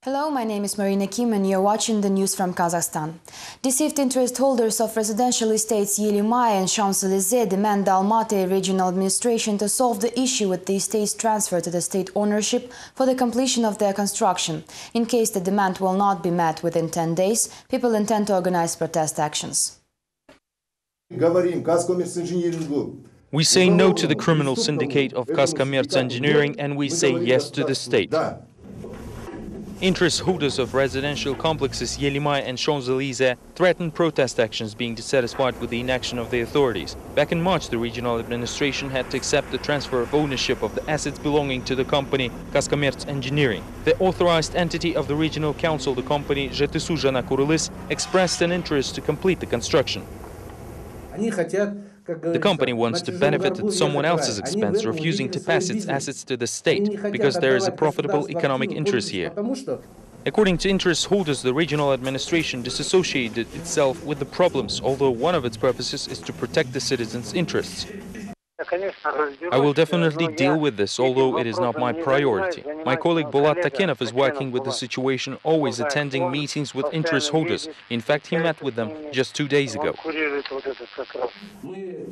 Hello, my name is Marina Kim and you're watching the news from Kazakhstan. Deceived interest holders of residential estates Yelimay and Champs-Élysées demand the Almaty regional administration to solve the issue with the estates transfer to the state ownership for the completion of their construction. In case the demand will not be met within 10 days, people intend to organize protest actions. We say no to the criminal syndicate of Kazakhstan Engineering and we say yes to the state. Interest holders of residential complexes Yelimay and Champs-Élysées threatened protest actions being dissatisfied with the inaction of the authorities. Back in March, the regional administration had to accept the transfer of ownership of the assets belonging to the company Kazakhstan Engineering. The authorized entity of the regional council, the company JTSU Jana Kurylis, expressed an interest to complete the construction. The company wants to benefit at someone else's expense, refusing to pass its assets to the state, because there is a profitable economic interest here. According to interest holders, the regional administration disassociated itself with the problems, although one of its purposes is to protect the citizens' interests. I will definitely deal with this, although it is not my priority. My colleague Bolat Takenov is working with the situation, always attending meetings with interest holders. In fact, he met with them just 2 days ago.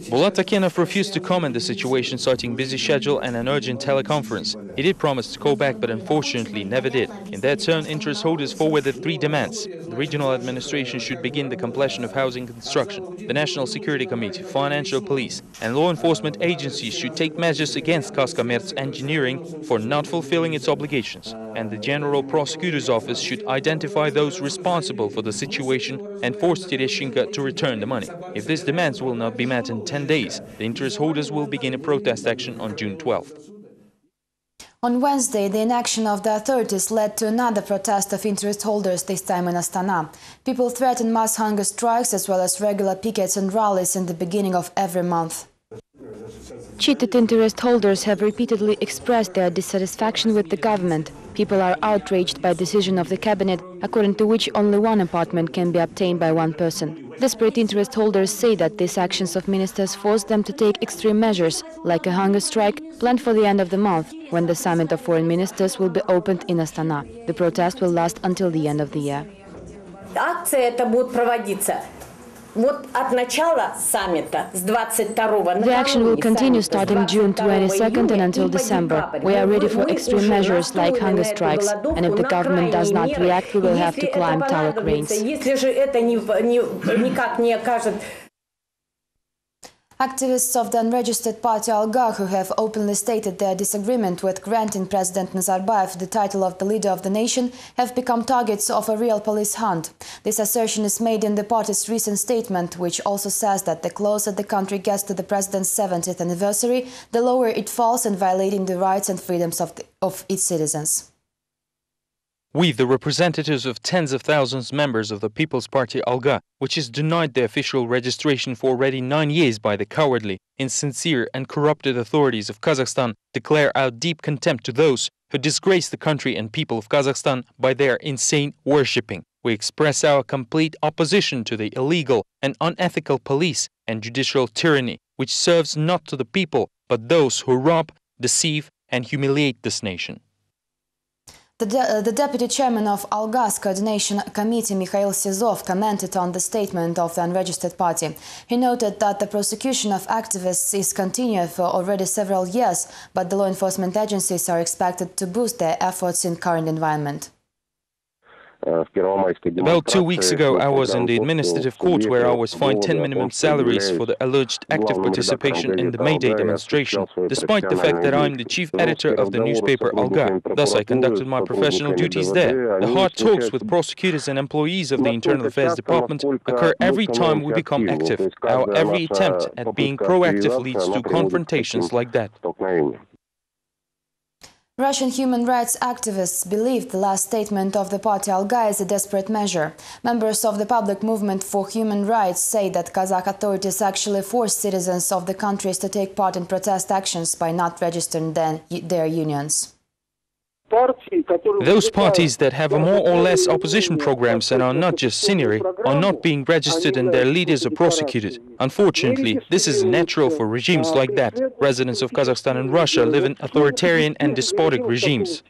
Bolat Takenov refused to comment the situation, citing busy schedule and an urgent teleconference. He did promise to call back, but unfortunately never did. In their turn, interest holders forwarded 3 demands. The regional administration should begin the completion of housing construction. The National Security Committee, Financial Police and law enforcement agencies should take measures against Kazakhstan Engineering for not fulfilling its obligations, and the General Prosecutor's Office should identify those responsible for the situation and force Tereshchenko to return the money. If these demands will not be met in 10 days, the interest holders will begin a protest action on June 12th. On Wednesday, the inaction of the authorities led to another protest of interest holders, this time in Astana. People threatened mass hunger strikes as well as regular pickets and rallies in the beginning of every month. Cheated interest holders have repeatedly expressed their dissatisfaction with the government. People are outraged by decision of the cabinet, according to which only one apartment can be obtained by one person. Desperate interest holders say that these actions of ministers force them to take extreme measures, like a hunger strike planned for the end of the month, when the summit of foreign ministers will be opened in Astana. The protest will last until the end of the year. The action will continue starting June 22nd and until December. We are ready for extreme measures like hunger strikes, and if the government does not react, we will have to climb tower cranes. Activists of the unregistered party Alga, who have openly stated their disagreement with granting President Nazarbayev the title of the leader of the nation, have become targets of a real police hunt. This assertion is made in the party's recent statement, which also says that the closer the country gets to the president's 70th anniversary, the lower it falls in violating the rights and freedoms of its citizens. We, the representatives of tens of thousands members of the People's Party Alga, which is denied the official registration for already 9 years by the cowardly, insincere and corrupted authorities of Kazakhstan, declare our deep contempt to those who disgrace the country and people of Kazakhstan by their insane worshipping. We express our complete opposition to the illegal and unethical police and judicial tyranny, which serves not to the people, but those who rob, deceive and humiliate this nation. The deputy chairman of Alga's coordination committee, Mikhail Sizov, commented on the statement of the unregistered party. He noted that the prosecution of activists is continued for already several years, but the law enforcement agencies are expected to boost their efforts in current environment. About 2 weeks ago, I was in the administrative court where I was fined 10 minimum salaries for the alleged active participation in the May Day demonstration, despite the fact that I am the chief editor of the newspaper Alga. Thus, I conducted my professional duties there. The hard talks with prosecutors and employees of the Internal Affairs Department occur every time we become active. Our every attempt at being proactive leads to confrontations like that. Russian human rights activists believe the last statement of the party Alga is a desperate measure. Members of the public movement for human rights say that Kazakh authorities actually force citizens of the countries to take part in protest actions by not registering their unions. Those parties that have a more or less opposition programs and are not just scenery are not being registered and their leaders are prosecuted. Unfortunately, this is natural for regimes like that. Residents of Kazakhstan and Russia live in authoritarian and despotic regimes.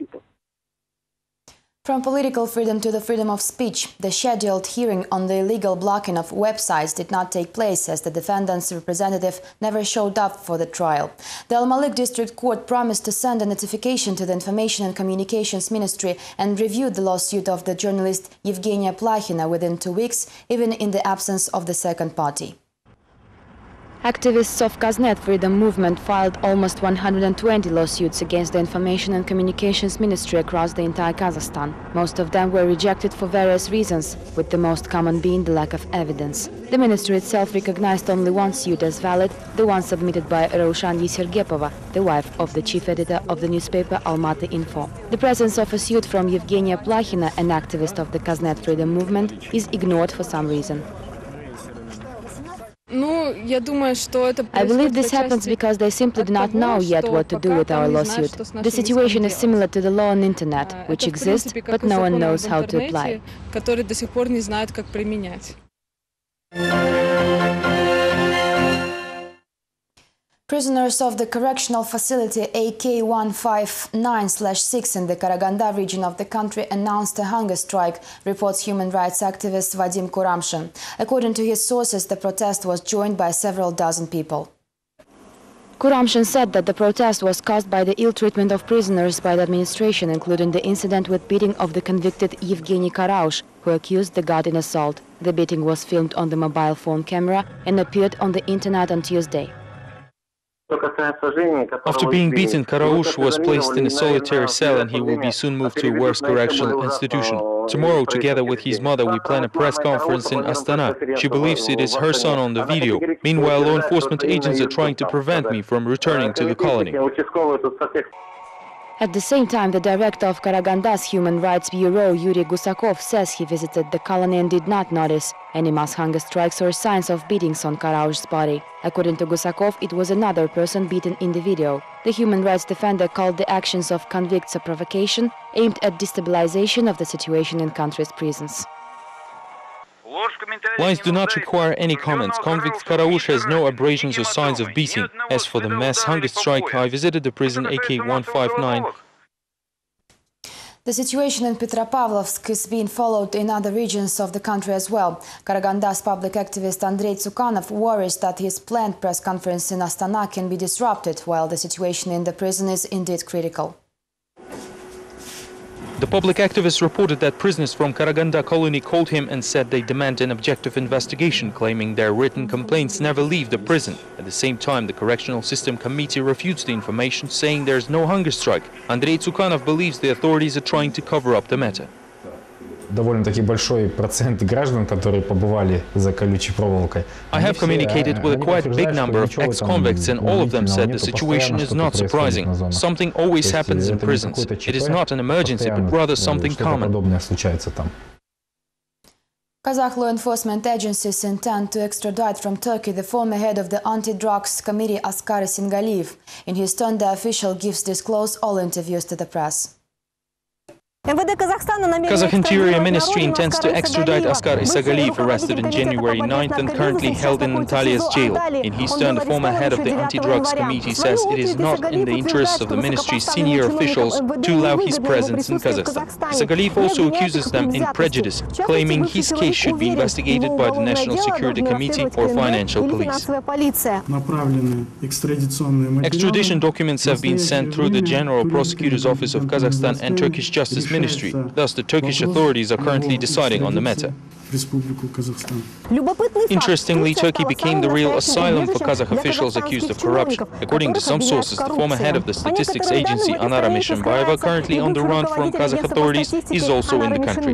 From political freedom to the freedom of speech, the scheduled hearing on the illegal blocking of websites did not take place as the defendant's representative never showed up for the trial. The Al-Malik District Court promised to send a notification to the Information and Communications Ministry and review the lawsuit of the journalist Yevgenia Plahina within 2 weeks, even in the absence of the second party. Activists of Kaznet Freedom Movement filed almost 120 lawsuits against the Information and Communications Ministry across the entire Kazakhstan. Most of them were rejected for various reasons, with the most common being the lack of evidence. The ministry itself recognized only one suit as valid, the one submitted by Raushan Yesergepova, the wife of the chief editor of the newspaper Almaty Info. The presence of a suit from Yevgenia Plahina, an activist of the Kaznet Freedom Movement, is ignored for some reason. I believe this happens because they simply do not know yet what to do with our lawsuit. The situation is similar to the law on internet, which exists, but no one knows how to apply. Prisoners of the correctional facility AK-159/6 in the Karaganda region of the country announced a hunger strike, reports human rights activist Vadim Kuramshin. According to his sources, the protest was joined by several dozen people. Kuramshin said that the protest was caused by the ill treatment of prisoners by the administration, including the incident with beating of the convicted Yevgeny Karaush, who accused the guard in assault. The beating was filmed on the mobile phone camera and appeared on the internet on Tuesday. After being beaten, Karaush was placed in a solitary cell and he will be soon moved to a worse correctional institution. Tomorrow, together with his mother, we plan a press conference in Astana. She believes it is her son on the video. Meanwhile, law enforcement agents are trying to prevent me from returning to the colony. At the same time, the director of Karaganda's Human Rights Bureau, Yuri Gusakov, says he visited the colony and did not notice any mass hunger strikes or signs of beatings on Karaush's body. According to Gusakov, it was another person beaten in the video. The human rights defender called the actions of convicts a provocation aimed at destabilization of the situation in country's prisons. Lies do not require any comments. Convict Karaush has no abrasions or signs of beating. As for the mass hunger strike, I visited the prison AK-159. The situation in Petropavlovsk is being followed in other regions of the country as well. Karaganda's public activist Andrei Tsukanov worries that his planned press conference in Astana can be disrupted, while the situation in the prison is indeed critical. The public activist reported that prisoners from Karaganda colony called him and said they demand an objective investigation, claiming their written complaints never leave the prison. At the same time, the Correctional System Committee refutes the information, saying there is no hunger strike. Andrei Tsukanov believes the authorities are trying to cover up the matter. довольно-таки большой процент граждан, которые побывали за колючей проволокой. I have communicated with a quite big number of ex-convicts, and all of them said the situation is not surprising. Something always happens in prisons. It is not an emergency, but rather something common. Kazakh law enforcement agencies intend to extradite from Turkey the former head of the Anti-Drugs Committee Askar Singaliyev. In his turn, the official gives disclose all interviews to the press. Kazakh Interior Ministry intends to extradite Askar Isagaliyev, arrested on January 9th and currently held in Antalya's jail. In his turn, the former head of the Anti-Drugs Committee says it is not in the interests of the ministry's senior officials to allow his presence in Kazakhstan. Isagaliyev also accuses them in prejudice, claiming his case should be investigated by the National Security Committee or Financial Police. Extradition documents have been sent through the General Prosecutor's Office of Kazakhstan and Turkish Justice Ministry. Thus, the Turkish authorities are currently deciding on the matter. Interestingly, Turkey became the real asylum for Kazakh officials accused of corruption. According to some sources, the former head of the statistics agency, Anara Mishimbayeva, currently on the run from Kazakh authorities, is also in the country.